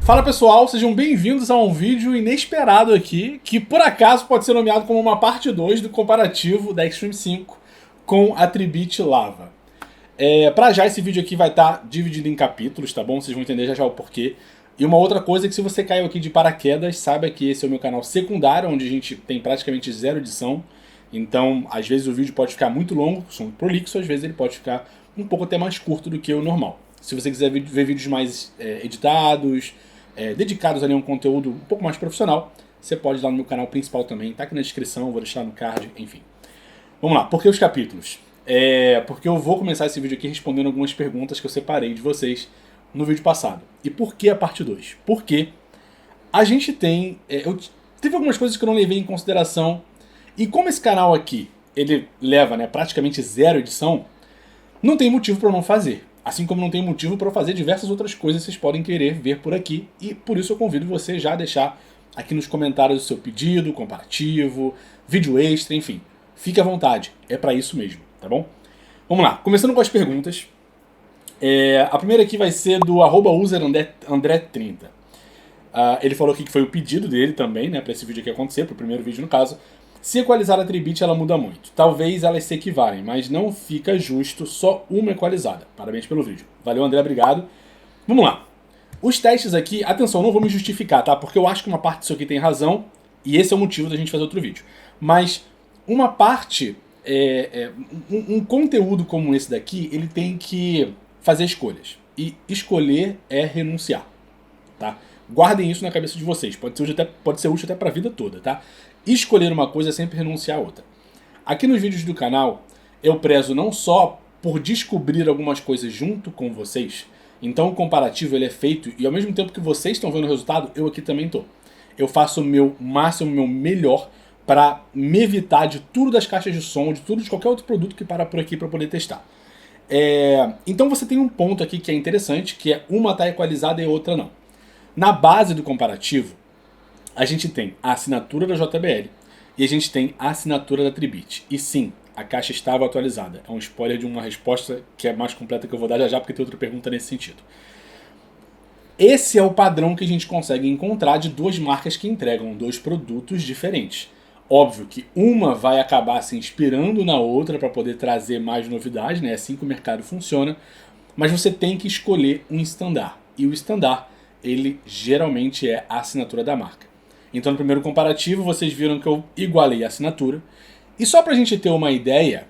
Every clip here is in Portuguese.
Fala pessoal, sejam bem-vindos a um vídeo inesperado aqui, que por acaso pode ser nomeado como uma parte 2 do comparativo da Extreme 5 com a Tribit Lava. Pra já esse vídeo aqui vai estar dividido em capítulos, tá bom? Vocês vão entender já já o porquê. E uma outra coisa é que se você caiu aqui de paraquedas, saiba que esse é o meu canal secundário, onde a gente tem praticamente zero edição. Então, às vezes o vídeo pode ficar muito longo, são prolixo, às vezes ele pode ficar um pouco até mais curto do que o normal. Se você quiser ver vídeos mais editados, dedicados ali a um conteúdo um pouco mais profissional, você pode ir lá no meu canal principal também, tá aqui na descrição, vou deixar no card, enfim. Vamos lá, por que os capítulos? Porque eu vou começar esse vídeo aqui respondendo algumas perguntas que eu separei de vocês no vídeo passado. E por que a parte 2? Porque a gente tem... teve algumas coisas que eu não levei em consideração, e como esse canal aqui, ele leva praticamente zero edição, não tem motivo para eu não fazer. Assim como não tem motivo para eu fazer diversas outras coisas que vocês podem querer ver por aqui. E por isso eu convido você já a deixar aqui nos comentários o seu pedido, comparativo, vídeo extra, enfim. Fique à vontade, é para isso mesmo, tá bom? Vamos lá, começando com as perguntas. A primeira aqui vai ser do @userandré30. Ele falou aqui que foi o pedido dele também, para esse vídeo aqui acontecer, para o primeiro vídeo no caso. Se equalizar a Tribit, ela muda muito. Talvez elas se equivalem, mas não fica justo só uma equalizada. Parabéns pelo vídeo. Valeu, André, obrigado. Vamos lá. Os testes aqui, atenção, não vou me justificar, tá? Porque eu acho que uma parte disso aqui tem razão, e esse é o motivo da gente fazer outro vídeo. Mas uma parte, um conteúdo como esse daqui, ele tem que fazer escolhas. E escolher é renunciar, tá? Guardem isso na cabeça de vocês, pode ser útil até para a vida toda, tá? Escolher uma coisa é sempre renunciar a outra. Aqui nos vídeos do canal, eu prezo não só por descobrir algumas coisas junto com vocês, então o comparativo ele é feito e ao mesmo tempo que vocês estão vendo o resultado, eu aqui também estou. Eu faço o meu máximo, o meu melhor para me evitar de tudo das caixas de som, de tudo de qualquer outro produto que para por aqui para poder testar. Então você tem um ponto aqui que é interessante, que é uma está equalizada e a outra não. Na base do comparativo, a gente tem a assinatura da JBL e a gente tem a assinatura da Tribit. E sim, a caixa estava atualizada. É um spoiler de uma resposta que é mais completa que eu vou dar já já, porque tem outra pergunta nesse sentido. Esse é o padrão que a gente consegue encontrar de duas marcas que entregam dois produtos diferentes. Óbvio que uma vai acabar se inspirando na outra para poder trazer mais novidade, né? É assim que o mercado funciona. Mas você tem que escolher um estandarte. E o estandarte, ele geralmente é a assinatura da marca. Então no primeiro comparativo vocês viram que eu igualei a assinatura. E só para a gente ter uma ideia,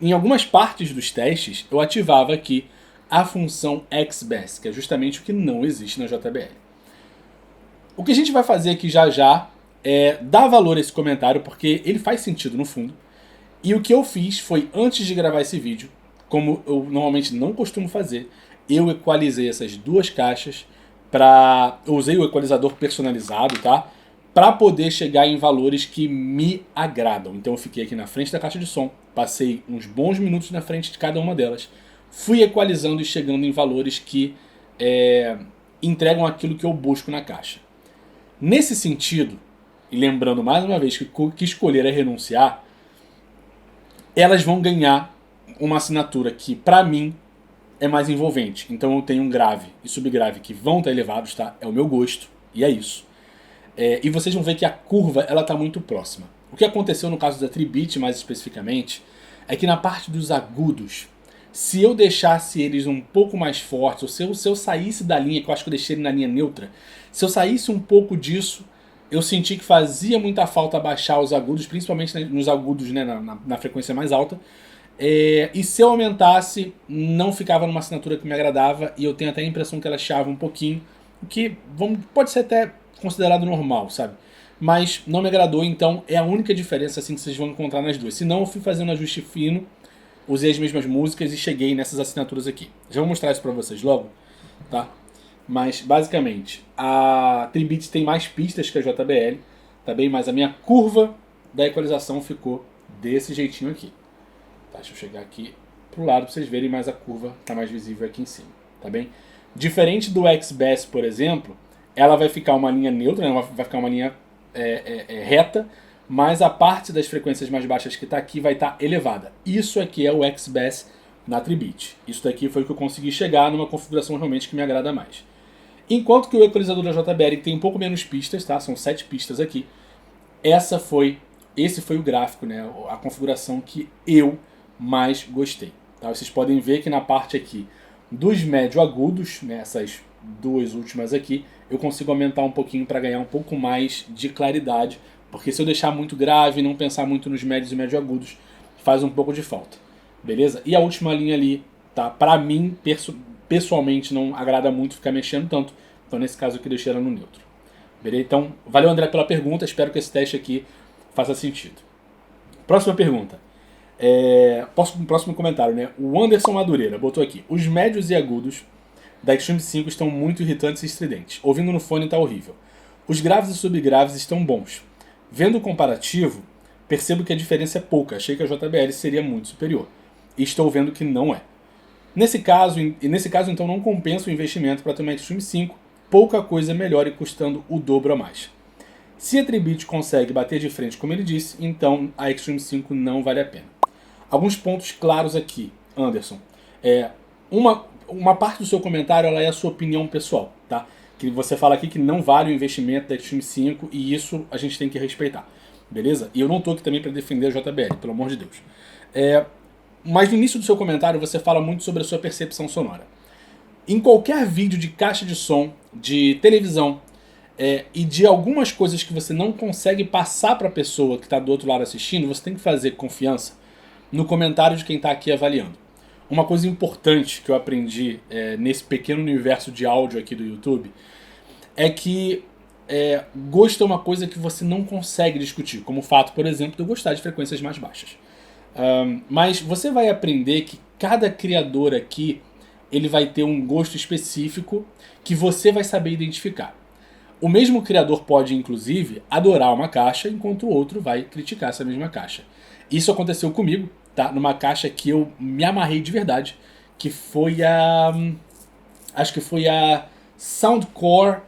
em algumas partes dos testes eu ativava aqui a função XBass, que é justamente o que não existe na JBL. O que a gente vai fazer aqui já já é dar valor a esse comentário, porque ele faz sentido no fundo. E o que eu fiz foi, antes de gravar esse vídeo, como eu normalmente não costumo fazer, eu equalizei essas duas caixas. Eu usei o equalizador personalizado, tá? Para poder chegar em valores que me agradam. Então eu fiquei aqui na frente da caixa de som, passei uns bons minutos na frente de cada uma delas, fui equalizando e chegando em valores que entregam aquilo que eu busco na caixa. Nesse sentido, e lembrando mais uma vez que escolher é renunciar, elas vão ganhar uma assinatura que, para mim, é mais envolvente. Então eu tenho um grave e subgrave que vão estar elevados, tá? É o meu gosto, e é isso. E vocês vão ver que a curva ela está muito próxima. O que aconteceu no caso da Tribit, mais especificamente, é que na parte dos agudos, se eu deixasse eles um pouco mais fortes, ou se eu saísse da linha, que eu acho que eu deixei ele na linha neutra, se eu saísse um pouco disso, eu senti que fazia muita falta baixar os agudos, principalmente nos agudos, né, na frequência mais alta. E se eu aumentasse, não ficava numa assinatura que me agradava, e eu tenho até a impressão que ela chiava um pouquinho, o que pode ser até considerado normal, sabe? Mas não me agradou, então é a única diferença assim que vocês vão encontrar nas duas. Se não, eu fui fazendo ajuste fino, usei as mesmas músicas e cheguei nessas assinaturas aqui. Já vou mostrar isso pra vocês logo, tá? Mas basicamente, a Tribit tem mais pistas que a JBL, tá bem? Mas a minha curva da equalização ficou desse jeitinho aqui. Deixa eu chegar aqui pro lado para vocês verem, mas a curva está mais visível aqui em cima, tá bem? Diferente do XBass, por exemplo, ela vai ficar uma linha neutra, né? Vai ficar uma linha reta, mas a parte das frequências mais baixas que está aqui vai estar elevada. Isso aqui é o XBass na Tribit. Isso daqui foi o que eu consegui chegar numa configuração realmente que me agrada mais. Enquanto que o equalizador da JBL tem um pouco menos pistas, tá? São 7 pistas aqui. Esse foi o gráfico, né? A configuração que eu mais gostei. Tá? Vocês podem ver que na parte aqui dos médio agudos, né, essas duas últimas aqui, eu consigo aumentar um pouquinho para ganhar um pouco mais de claridade, porque se eu deixar muito grave e não pensar muito nos médios e médio agudos, faz um pouco de falta. Beleza? E a última linha ali, tá? Para mim, pessoalmente, não agrada muito ficar mexendo tanto. Então, nesse caso aqui, deixei ela no neutro. Beleza? Então, valeu, André, pela pergunta. Espero que esse teste aqui faça sentido. Próxima pergunta. Próximo comentário, né? O Anderson Madureira botou aqui: os médios e agudos da Extreme 5 estão muito irritantes e estridentes. Ouvindo no fone tá horrível. Os graves e subgraves estão bons. Vendo o comparativo, percebo que a diferença é pouca. Achei que a JBL seria muito superior. E estou vendo que não é. Nesse caso, então, não compensa o investimento para ter uma Extreme 5, pouca coisa melhor e custando o dobro a mais. Se a Tribit consegue bater de frente, como ele disse, então a Extreme 5 não vale a pena. Alguns pontos claros aqui, Anderson. Uma parte do seu comentário ela é a sua opinião pessoal, tá? Que você fala aqui que não vale o investimento da Extreme 5 e isso a gente tem que respeitar, beleza? E eu não tô aqui também para defender a JBL, pelo amor de Deus. Mas no início do seu comentário você fala muito sobre a sua percepção sonora. Em qualquer vídeo de caixa de som, de televisão e de algumas coisas que você não consegue passar para a pessoa que está do outro lado assistindo, você tem que fazer confiança no comentário de quem está aqui avaliando. Uma coisa importante que eu aprendi nesse pequeno universo de áudio aqui do YouTube é que gosto é uma coisa que você não consegue discutir, como o fato, por exemplo, de eu gostar de frequências mais baixas. Mas você vai aprender que cada criador aqui ele vai ter um gosto específico que você vai saber identificar. O mesmo criador pode, inclusive, adorar uma caixa, enquanto o outro vai criticar essa mesma caixa. Isso aconteceu comigo, tá? Numa caixa que eu me amarrei de verdade, que foi acho que foi a Soundcore.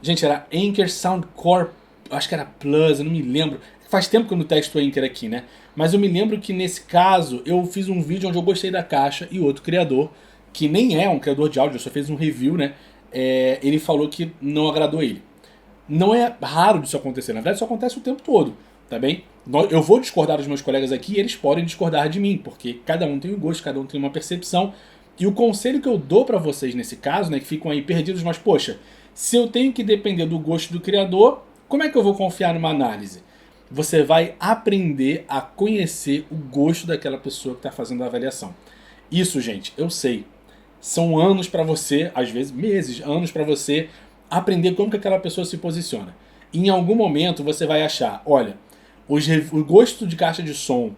Gente, era Anker Soundcore, acho que era Plus, eu não me lembro. Faz tempo que eu não testo o Anker aqui, né? Mas eu me lembro que nesse caso eu fiz um vídeo onde eu gostei da caixa e outro criador, que nem é um criador de áudio, só fez um review, né? Ele falou que não agradou ele. Não é raro disso acontecer, na verdade isso acontece o tempo todo, tá bem? Eu vou discordar dos meus colegas aqui e eles podem discordar de mim, porque cada um tem um gosto, cada um tem uma percepção. E o conselho que eu dou pra vocês nesse caso, né, que ficam aí perdidos, mas poxa, se eu tenho que depender do gosto do criador, como é que eu vou confiar numa análise? Você vai aprender a conhecer o gosto daquela pessoa que está fazendo a avaliação. Isso, gente, eu sei. São anos para você, às vezes meses, anos para você aprender como que aquela pessoa se posiciona. E em algum momento você vai achar, olha, o gosto de caixa de som,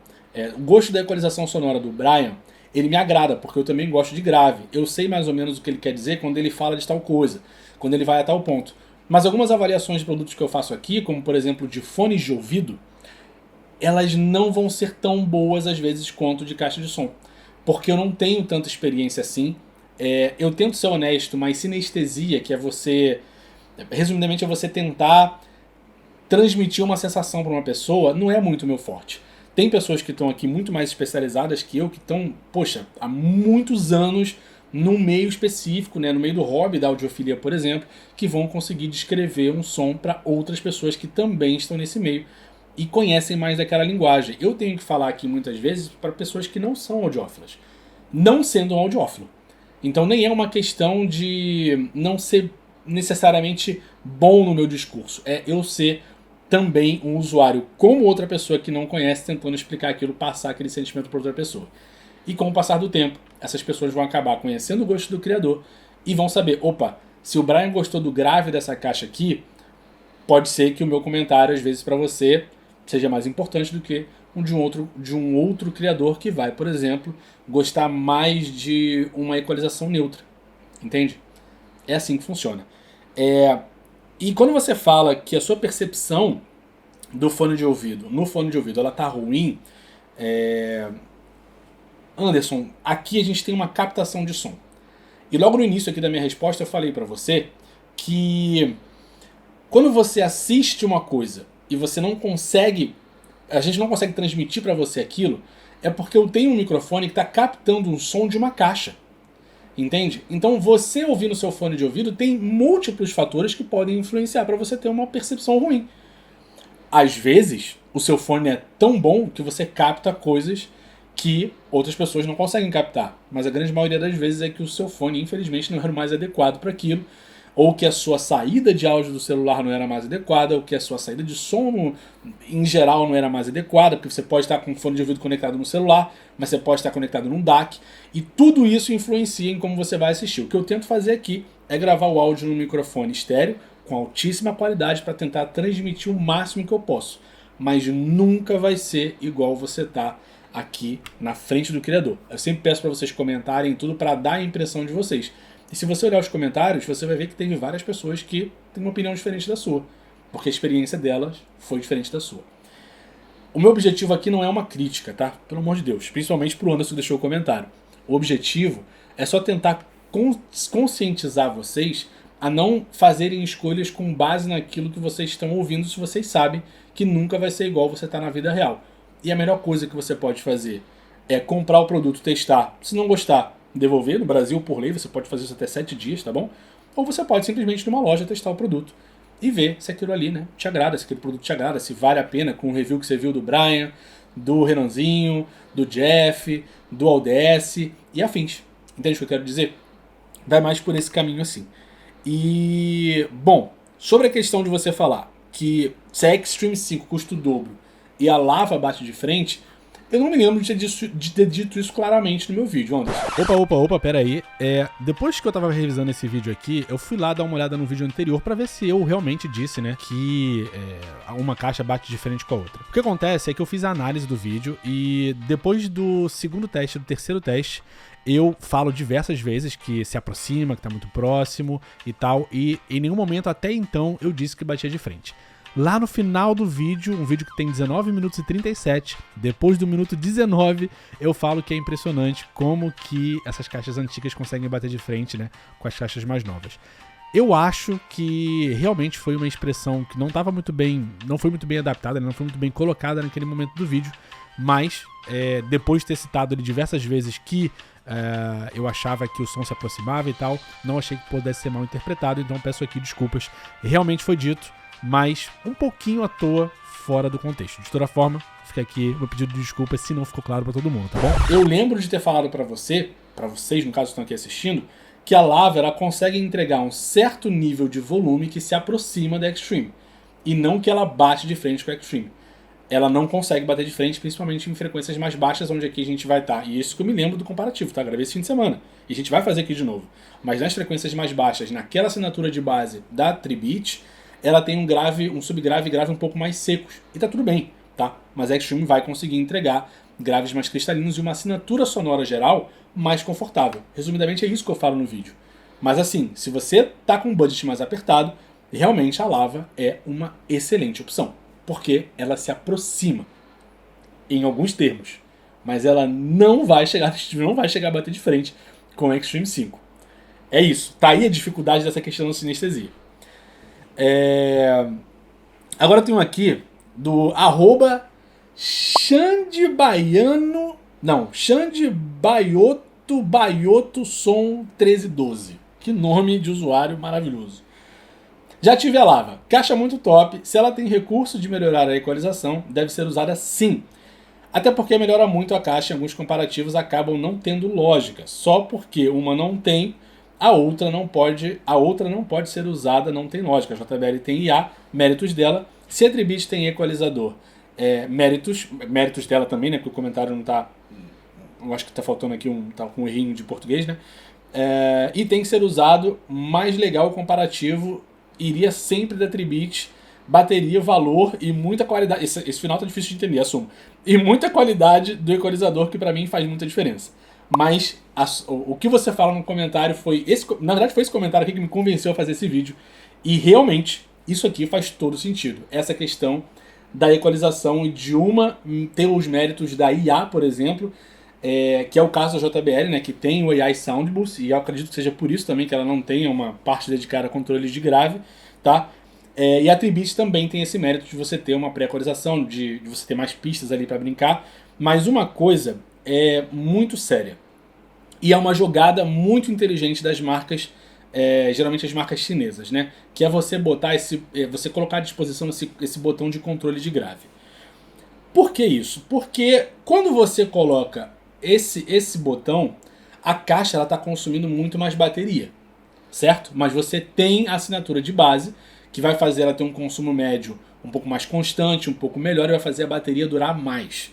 o gosto da equalização sonora do Brian, ele me agrada, porque eu também gosto de grave. Eu sei mais ou menos o que ele quer dizer quando ele fala de tal coisa, quando ele vai a tal ponto. Mas algumas avaliações de produtos que eu faço aqui, como por exemplo de fones de ouvido, elas não vão ser tão boas às vezes quanto de caixa de som. Porque eu não tenho tanta experiência assim. Eu tento ser honesto, mas sinestesia, que é você... Resumidamente é você tentar transmitir uma sensação para uma pessoa, não é muito meu forte. Tem pessoas que estão aqui muito mais especializadas que eu, que estão, poxa, há muitos anos num meio específico, né, no meio do hobby da audiofilia, por exemplo, que vão conseguir descrever um som para outras pessoas que também estão nesse meio e conhecem mais daquela linguagem. Eu tenho que falar aqui muitas vezes para pessoas que não são audiófilas, não sendo um audiófilo. Então nem é uma questão de não ser necessariamente bom no meu discurso, é eu ser também um usuário como outra pessoa que não conhece, tentando explicar aquilo, passar aquele sentimento para outra pessoa. E com o passar do tempo, essas pessoas vão acabar conhecendo o gosto do criador e vão saber, opa, se o Brian gostou do grave dessa caixa aqui, pode ser que o meu comentário, às vezes, para você seja mais importante do que de um outro criador que vai, por exemplo, gostar mais de uma equalização neutra. Entende? É assim que funciona. E quando você fala que a sua percepção do fone de ouvido, no fone de ouvido, ela tá ruim, Anderson, aqui a gente tem uma captação de som. E logo no início aqui da minha resposta eu falei pra você que quando você assiste uma coisa e você não consegue, a gente não consegue transmitir pra você aquilo, é porque eu tenho um microfone que está captando um som de uma caixa. Entende? Então você ouvir no seu fone de ouvido tem múltiplos fatores que podem influenciar para você ter uma percepção ruim. Às vezes, o seu fone é tão bom que você capta coisas que outras pessoas não conseguem captar. Mas a grande maioria das vezes é que o seu fone, infelizmente, não era o mais adequado para aquilo, ou que a sua saída de áudio do celular não era mais adequada, ou que a sua saída de som em geral não era mais adequada, porque você pode estar com o fone de ouvido conectado no celular, mas você pode estar conectado num DAC, e tudo isso influencia em como você vai assistir. O que eu tento fazer aqui é gravar o áudio no microfone estéreo, com altíssima qualidade, para tentar transmitir o máximo que eu posso. Mas nunca vai ser igual você tá aqui na frente do criador. Eu sempre peço para vocês comentarem tudo para dar a impressão de vocês. E se você olhar os comentários, você vai ver que teve várias pessoas que têm uma opinião diferente da sua, porque a experiência delas foi diferente da sua. O meu objetivo aqui não é uma crítica, tá? Pelo amor de Deus. Principalmente pro Anderson que deixou o comentário. O objetivo é só tentar conscientizar vocês a não fazerem escolhas com base naquilo que vocês estão ouvindo, se vocês sabem que nunca vai ser igual você tá na vida real. E a melhor coisa que você pode fazer é comprar o produto, testar. Se não gostar, devolver. No Brasil, por lei, você pode fazer isso até 7 dias, tá bom? Ou você pode simplesmente ir numa loja testar o produto e ver se aquilo ali, né, te agrada, se aquele produto te agrada, se vale a pena, com o review que você viu do Brian, do Renanzinho, do Jeff, do Aldec e afins. Entende o que eu quero dizer? Vai mais por esse caminho assim. E, bom, sobre a questão de você falar que se a Extreme 5 custa o dobro e a Lava bate de frente, eu não me lembro de ter dito isso claramente no meu vídeo, Anderson. Opa, pera aí. Depois que eu tava revisando esse vídeo aqui, eu fui lá dar uma olhada no vídeo anterior pra ver se eu realmente disse, né, que uma caixa bate diferente com a outra. O que acontece é que eu fiz a análise do vídeo e depois do segundo teste, do terceiro teste, eu falo diversas vezes que se aproxima, que tá muito próximo e tal, e em nenhum momento até então eu disse que batia de frente. Lá no final do vídeo, um vídeo que tem 19 minutos e 37, depois do minuto 19, eu falo que é impressionante como que essas caixas antigas conseguem bater de frente, né, com as caixas mais novas. Eu acho que realmente foi uma expressão que não foi muito bem adaptada, não foi muito bem colocada naquele momento do vídeo, mas depois de ter citado ele diversas vezes que eu achava que o som se aproximava e tal, não achei que pudesse ser mal interpretado, então peço aqui desculpas. Realmente foi dito, mas um pouquinho à toa, fora do contexto. De toda forma, fica aqui meu pedido de desculpas se não ficou claro pra todo mundo, tá bom? Eu lembro de ter falado pra vocês, no caso que estão aqui assistindo, que a Lava ela consegue entregar um certo nível de volume que se aproxima da Extreme, e não que ela bate de frente com a Extreme. Ela não consegue bater de frente, principalmente em frequências mais baixas, onde aqui a gente vai estar. E isso que eu me lembro do comparativo, tá? Gravei esse fim de semana. E a gente vai fazer aqui de novo. Mas nas frequências mais baixas, naquela assinatura de base da Tribit, ela tem um subgrave e grave um pouco mais secos. E tá tudo bem, tá? Mas a Extreme vai conseguir entregar graves mais cristalinos e uma assinatura sonora geral mais confortável. Resumidamente é isso que eu falo no vídeo. Mas assim, se você tá com um budget mais apertado, realmente a Lava é uma excelente opção. Porque ela se aproxima em alguns termos. Mas ela não vai chegar a bater de frente com a Extreme 5. É isso. Tá aí a dificuldade dessa questão da sinestesia. Agora eu tenho aqui do @Xande Som 1312. Que nome de usuário maravilhoso. Já tive a Lava. Caixa muito top. Se ela tem recurso de melhorar a equalização, deve ser usada sim. Até porque melhora muito a caixa e alguns comparativos acabam não tendo lógica. Só porque uma não tem, a outra não pode ser usada, não tem lógica. A JBL tem IA, méritos dela. Se a Tribit tem equalizador, méritos dela também, né? Porque o comentário não tá... Eu acho que tá faltando aqui tá com um errinho de português, né? E tem que ser usado mais legal o comparativo. Iria sempre da Tribit, bateria, valor e muita qualidade. Esse final tá difícil de entender, assumo. E muita qualidade do equalizador, que pra mim faz muita diferença. Mas o que você fala no comentário na verdade foi esse comentário aqui que me convenceu a fazer esse vídeo. E realmente, isso aqui faz todo sentido. Essa questão da equalização e de uma ter os méritos da IA, por exemplo, que é o caso da JBL, né, que tem o AI Soundbus, e eu acredito que seja por isso também que ela não tenha uma parte dedicada a controles de grave, tá? E a Tribit também tem esse mérito de você ter uma pré-equalização, de você ter mais pistas ali para brincar, mas uma coisa é muito séria. E é uma jogada muito inteligente das marcas, geralmente as marcas chinesas, né? Que é você botar você colocar à disposição esse botão de controle de grave. Por que isso? Porque quando você coloca esse botão, a caixa está consumindo muito mais bateria, certo? Mas você tem a assinatura de base, que vai fazer ela ter um consumo médio um pouco mais constante, um pouco melhor, e vai fazer a bateria durar mais.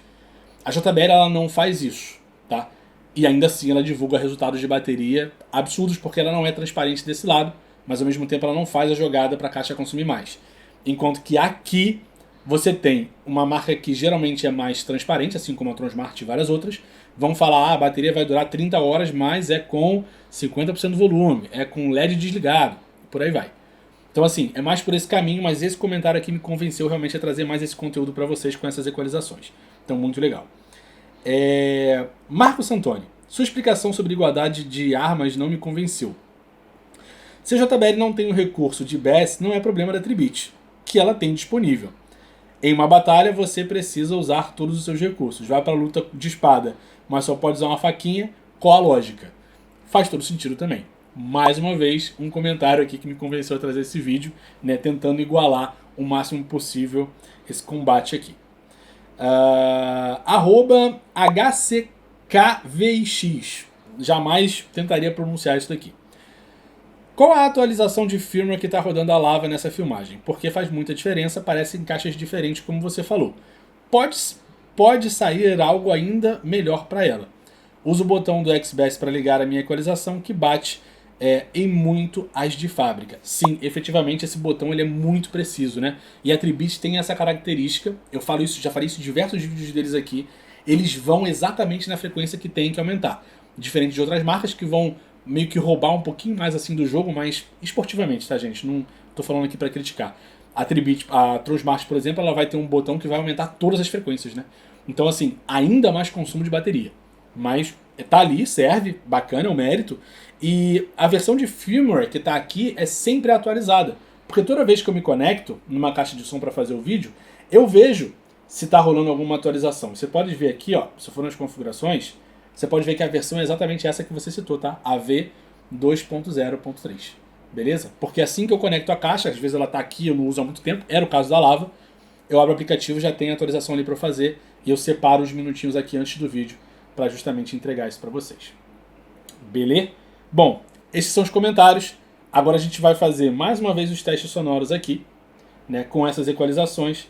A JBL ela não faz isso, tá? E ainda assim ela divulga resultados de bateria absurdos, porque ela não é transparente desse lado, mas ao mesmo tempo ela não faz a jogada para a caixa consumir mais. Enquanto que aqui você tem uma marca que geralmente é mais transparente, assim como a Tronsmart e várias outras, vão falar, a bateria vai durar 30 horas, mas é com 50% do volume, é com LED desligado, por aí vai. Então assim, é mais por esse caminho, mas esse comentário aqui me convenceu realmente a trazer mais esse conteúdo para vocês com essas equalizações. Então muito legal. Marcos Antônio, sua explicação sobre igualdade de armas não me convenceu. Se a JBL não tem o recurso de BS, não é problema da Tribit, que ela tem disponível. Em uma batalha você precisa usar todos os seus recursos. Vai para a luta de espada, mas só pode usar uma faquinha. Qual a lógica? Faz todo sentido também. Mais uma vez, um comentário aqui que me convenceu a trazer esse vídeo, né, tentando igualar o máximo possível esse combate aqui. @HCKVX. Jamais tentaria pronunciar isso daqui. Qual a atualização de firmware que está rodando a Lava nessa filmagem? Porque faz muita diferença, parece em caixas diferentes, como você falou. Pode sair algo ainda melhor para ela. Uso o botão do XBS para ligar a minha equalização, que bate em muito as de fábrica. Sim, efetivamente esse botão ele é muito preciso, né? E a Tribit tem essa característica, eu falo isso, já falei isso em diversos vídeos deles aqui, eles vão exatamente na frequência que tem que aumentar. Diferente de outras marcas que vão meio que roubar um pouquinho mais assim do jogo, mas esportivamente, tá, gente? Não tô falando aqui para criticar. A Tribit, a Tronsmart, por exemplo, ela vai ter um botão que vai aumentar todas as frequências, né? Então, assim, ainda mais consumo de bateria. Mas tá ali, serve, bacana, é um mérito. E a versão de firmware que tá aqui é sempre atualizada. Porque toda vez que eu me conecto numa caixa de som para fazer o vídeo, eu vejo se tá rolando alguma atualização. Você pode ver aqui, ó, se for nas configurações, você pode ver que a versão é exatamente essa que você citou, tá? AV 2.0.3. Beleza? Porque assim que eu conecto a caixa, às vezes ela tá aqui, eu não uso há muito tempo, era o caso da Lava, eu abro o aplicativo, já tem a atualização ali para fazer, e eu separo os minutinhos aqui antes do vídeo para justamente entregar isso para vocês. Beleza? Bom, esses são os comentários. Agora a gente vai fazer mais uma vez os testes sonoros aqui, né, com essas equalizações.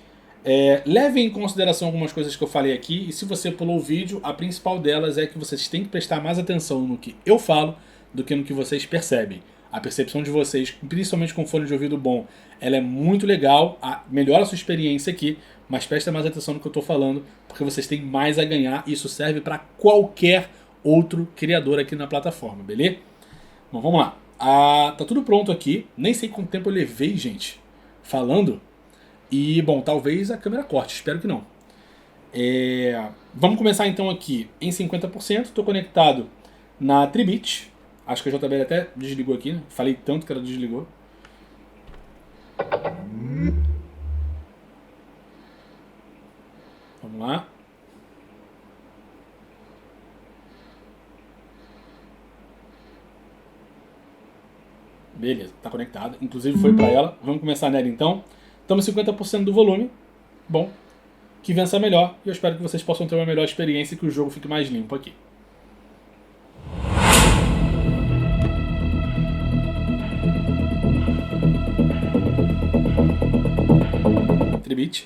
Leve em consideração algumas coisas que eu falei aqui, e se você pulou o vídeo, a principal delas é que vocês têm que prestar mais atenção no que eu falo do que no que vocês percebem. A percepção de vocês, principalmente com fone de ouvido bom, ela é muito legal, melhora a sua experiência aqui, mas presta mais atenção no que eu estou falando, porque vocês têm mais a ganhar, e isso serve para qualquer outro criador aqui na plataforma, beleza? Bom, vamos lá. Tá tudo pronto aqui, nem sei quanto tempo eu levei, gente, falando. E, bom, talvez a câmera corte, espero que não. Vamos começar então aqui em 50%. Estou conectado na Tribit. Acho que a JBL até desligou aqui, né? Falei tanto que ela desligou. Vamos lá. Beleza, tá conectado. Inclusive foi para ela. Vamos começar nela então. Estamos 50% do volume. Bom, que vença melhor. E eu espero que vocês possam ter uma melhor experiência e que o jogo fique mais limpo aqui. Tribit.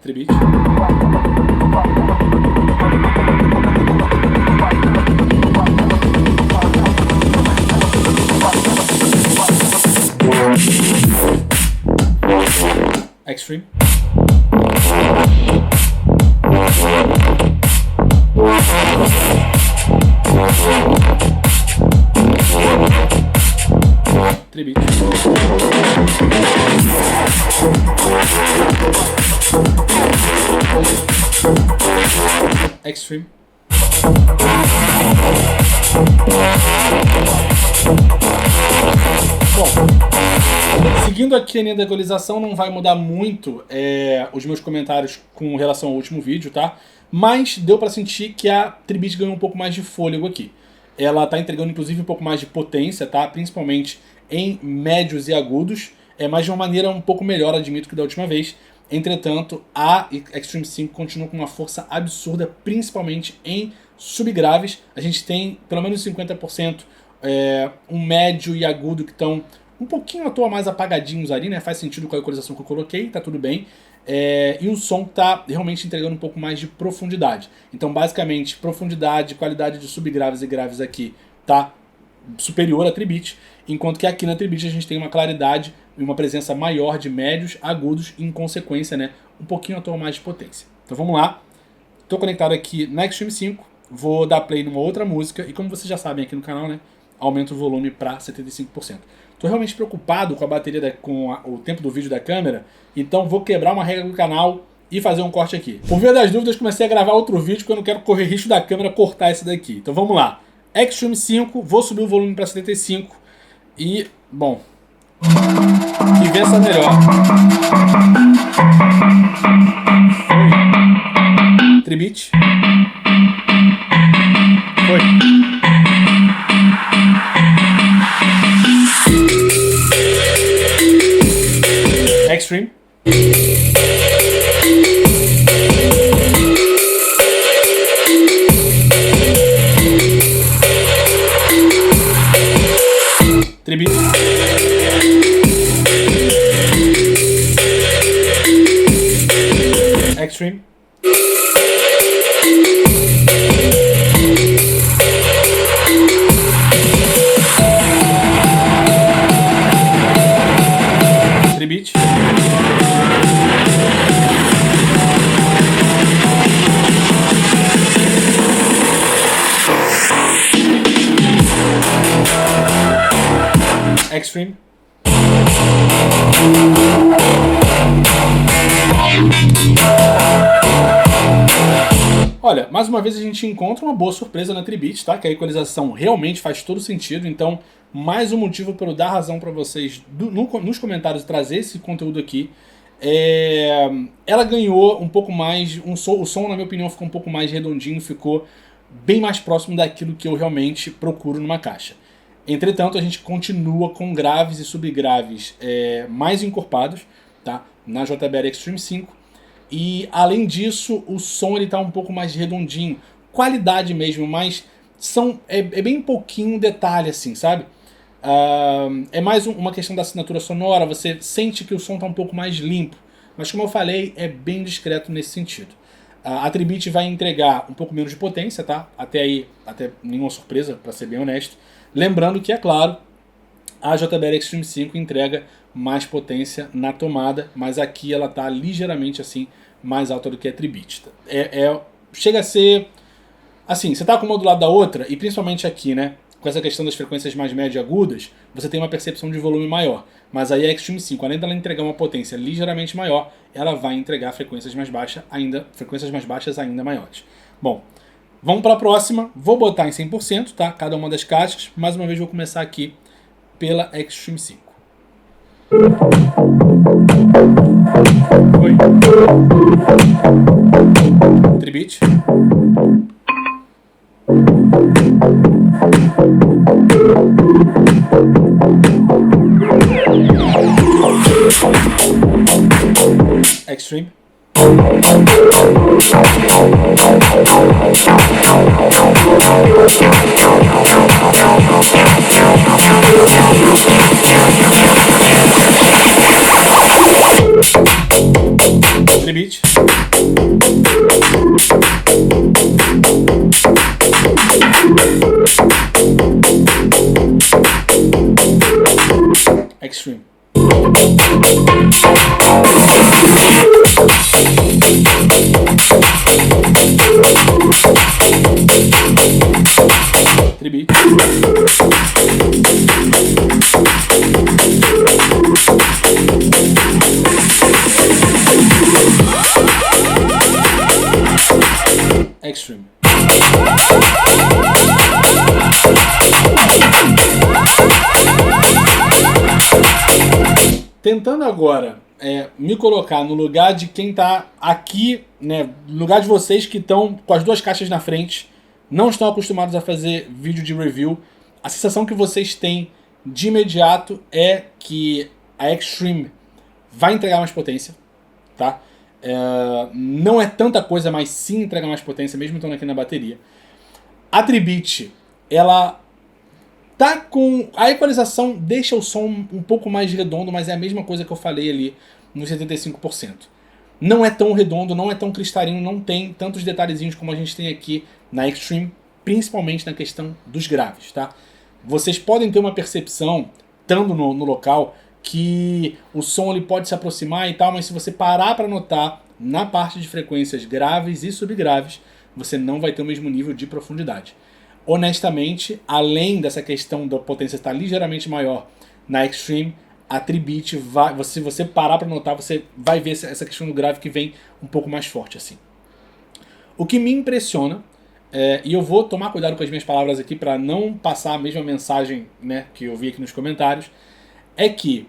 Tribit. Extreme. Tribute. Extreme. Bom, seguindo aqui a linha da equalização, não vai mudar muito os meus comentários com relação ao último vídeo, tá? Mas deu pra sentir que a Tribute ganhou um pouco mais de fôlego aqui. Ela tá entregando inclusive um pouco mais de potência, tá? Principalmente em médios e agudos, mas de uma maneira um pouco melhor, admito, que da última vez. Entretanto, a Extreme 5 continua com uma força absurda, principalmente em subgraves. A gente tem pelo menos 50% um médio e agudo que estão um pouquinho à toa mais apagadinhos ali, né? Faz sentido com a equalização que eu coloquei, tá tudo bem. E o som tá realmente entregando um pouco mais de profundidade. Então, basicamente, profundidade, qualidade de subgraves e graves aqui tá superior à Tribute, enquanto que aqui na Tribute a gente tem uma claridade e uma presença maior de médios, agudos e, em consequência, né, um pouquinho à toa mais de potência. Então vamos lá. Estou conectado aqui na Extreme 5, vou dar play numa outra música e, como vocês já sabem aqui no canal, né, aumento o volume para 75%. Estou realmente preocupado com a bateria, com o tempo do vídeo da câmera, então vou quebrar uma regra do canal e fazer um corte aqui. Por via das dúvidas, comecei a gravar outro vídeo porque eu não quero correr risco da câmera cortar esse daqui. Então vamos lá. Extreme 5, vou subir o volume para 75 e, bom, que vença melhor. Foi. Tribute. Foi. Extreme. Tribute. Extreme. Tribute. Extreme. Olha, mais uma vez a gente encontra uma boa surpresa na Tribute, tá? Que a equalização realmente faz todo sentido, então mais um motivo para eu dar razão para vocês nos comentários trazer esse conteúdo aqui. Ela ganhou um pouco mais, o som na minha opinião ficou um pouco mais redondinho, ficou bem mais próximo daquilo que eu realmente procuro numa caixa. Entretanto, a gente continua com graves e subgraves mais encorpados, tá? Na JBL Extreme 5. E além disso, o som ele tá um pouco mais redondinho. Qualidade mesmo, mas é bem pouquinho detalhe assim, sabe? É mais uma questão da assinatura sonora, você sente que o som tá um pouco mais limpo. Mas como eu falei, é bem discreto nesse sentido. A Tribute vai entregar um pouco menos de potência, tá? Até nenhuma surpresa, para ser bem honesto. Lembrando que, é claro, a JBL Extreme 5 entrega mais potência na tomada, mas aqui ela está ligeiramente assim mais alta do que a Tribute. Chega a ser assim, você está com uma do lado da outra, e principalmente aqui, né, com essa questão das frequências mais médias e agudas, você tem uma percepção de volume maior. Mas aí a Extreme 5, além dela entregar uma potência ligeiramente maior, ela vai entregar frequências mais baixas ainda maiores. Bom, vamos para a próxima. Vou botar em 100%, tá? Cada uma das caixas. Mais uma vez vou começar aqui pela Extreme 5. Foi. Tribute. Extreme. Tribute. Extreme. Tribute. Extreme. Tentando agora me colocar no lugar de quem tá aqui, né, no lugar de vocês que estão com as duas caixas na frente, não estão acostumados a fazer vídeo de review, a sensação que vocês têm de imediato é que a Extreme vai entregar mais potência, tá? Não é tanta coisa, mas sim entrega mais potência, mesmo estando aqui na bateria. A Tribit, ela tá com... A equalização deixa o som um pouco mais redondo, mas é a mesma coisa que eu falei ali nos 75%. Não é tão redondo, não é tão cristalino, não tem tantos detalhezinhos como a gente tem aqui na Extreme, principalmente na questão dos graves, tá? Vocês podem ter uma percepção, estando no local, que o som ele pode se aproximar e tal, mas se você parar para notar, na parte de frequências graves e subgraves, você não vai ter o mesmo nível de profundidade. Honestamente, além dessa questão da potência estar ligeiramente maior na Extreme, a Tribit vai, se você parar para notar, você vai ver essa questão do grave que vem um pouco mais forte assim. O que me impressiona, e eu vou tomar cuidado com as minhas palavras aqui para não passar a mesma mensagem, né, que eu vi aqui nos comentários, é que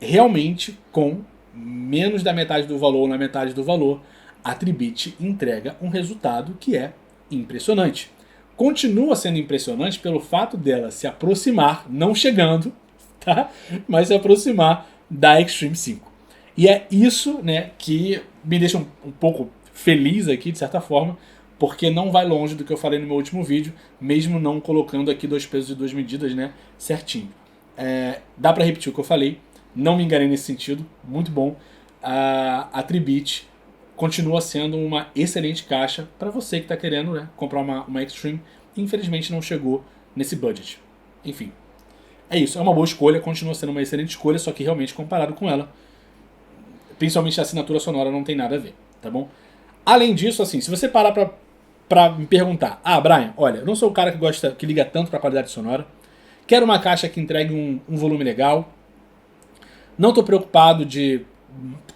realmente com menos da metade do valor ou na metade do valor, a Tribit entrega um resultado que é impressionante. Continua sendo impressionante pelo fato dela se aproximar, não chegando, tá? Mas se aproximar da Extreme 5. E é isso, né, que me deixa um pouco feliz aqui, de certa forma, porque não vai longe do que eu falei no meu último vídeo, mesmo não colocando aqui 2 pesos e 2 medidas, né, certinho. Dá pra repetir o que eu falei, não me enganei nesse sentido, muito bom. A Tribit continua sendo uma excelente caixa para você que está querendo, né, comprar uma Extreme. Infelizmente não chegou nesse budget. Enfim, é isso. É uma boa escolha, continua sendo uma excelente escolha, só que realmente comparado com ela, principalmente a assinatura sonora, não tem nada a ver, tá bom? Além disso, assim, se você parar pra me perguntar, Brian, olha, eu não sou o cara que liga tanto pra qualidade sonora, quero uma caixa que entregue um volume legal, não estou preocupado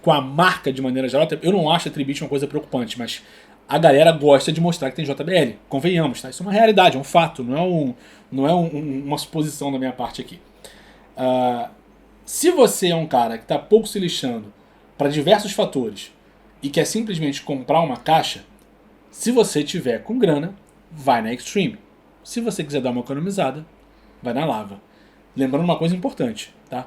com a marca de maneira geral, eu não acho a Tribit uma coisa preocupante, mas a galera gosta de mostrar que tem JBL, convenhamos, tá? Isso é uma realidade, é um fato, não é uma suposição da minha parte aqui. Se você é um cara que está pouco se lixando para diversos fatores e quer simplesmente comprar uma caixa, se você tiver com grana, vai na Extreme. Se você quiser dar uma economizada, vai na Lava. Lembrando uma coisa importante, tá?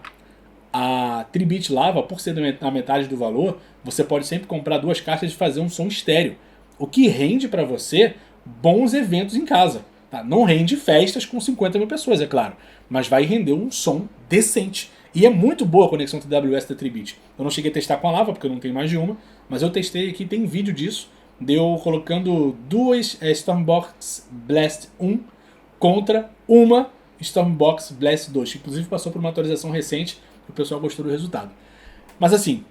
A Tribit Lava, por ser na metade do valor, você pode sempre comprar 2 caixas e fazer um som estéreo, o que rende para você bons eventos em casa. Tá? Não rende festas com 50 mil pessoas, é claro, mas vai render um som decente. E é muito boa a conexão TWS da Tribit. Eu não cheguei a testar com a Lava, porque eu não tenho mais de uma, mas eu testei aqui, tem vídeo disso, deu colocando 2 Stormbox Blast 1 contra uma Stormbox Blast 2, que inclusive passou por uma atualização recente, e o pessoal gostou do resultado. Mas assim,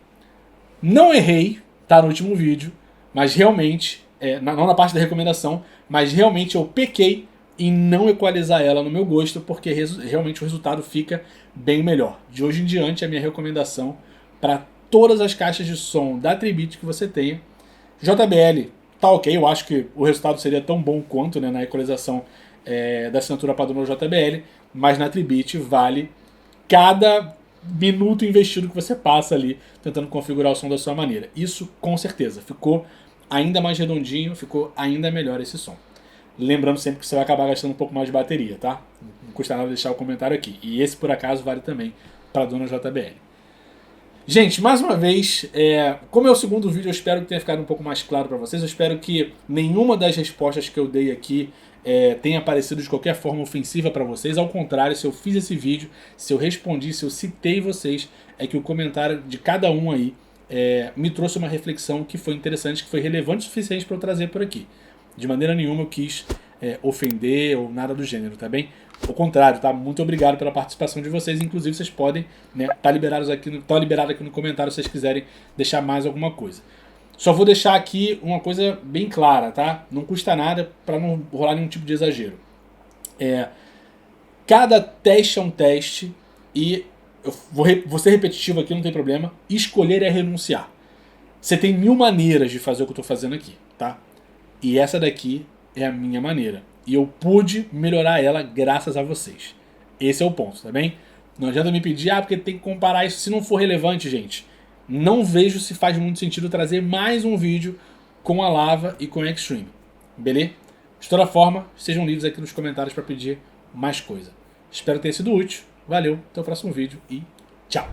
não errei, tá, no último vídeo, mas realmente, não na parte da recomendação, mas realmente eu pequei em não equalizar ela no meu gosto, porque realmente o resultado fica bem melhor. De hoje em diante, a minha recomendação para todas as caixas de som da Tribit que você tenha. JBL tá ok, eu acho que o resultado seria tão bom quanto, né, na equalização da assinatura padrão JBL, mas na Tribit vale cada minuto investido que você passa ali tentando configurar o som da sua maneira. Isso com certeza, ficou ainda mais redondinho, ficou ainda melhor esse som. Lembrando sempre que você vai acabar gastando um pouco mais de bateria, tá? Não custa nada deixar o comentário aqui. E esse, por acaso, vale também para a dona JBL. Gente, mais uma vez, como é o segundo vídeo, eu espero que tenha ficado um pouco mais claro para vocês. Eu espero que nenhuma das respostas que eu dei aqui tenha parecido de qualquer forma ofensiva para vocês. Ao contrário, se eu fiz esse vídeo, se eu respondi, se eu citei vocês, é que o comentário de cada um aí me trouxe uma reflexão que foi interessante, que foi relevante o suficiente para eu trazer por aqui. De maneira nenhuma eu quis ofender ou nada do gênero, tá bem? Ao contrário, tá? Muito obrigado pela participação de vocês. Inclusive vocês podem, né, tá liberado aqui no comentário se vocês quiserem deixar mais alguma coisa. Só vou deixar aqui uma coisa bem clara, tá? Não custa nada para não rolar nenhum tipo de exagero. Cada teste é um teste e eu vou ser repetitivo aqui, não tem problema. Escolher é renunciar. Você tem 1000 maneiras de fazer o que eu estou fazendo aqui, tá? E essa daqui é a minha maneira. E eu pude melhorar ela graças a vocês. Esse é o ponto, tá bem? Não adianta me pedir, porque tem que comparar isso. Se não for relevante, gente, não vejo se faz muito sentido trazer mais um vídeo com a Lava e com a Extreme. Beleza? De toda forma, sejam livres aqui nos comentários para pedir mais coisa. Espero ter sido útil. Valeu, até o próximo vídeo e tchau!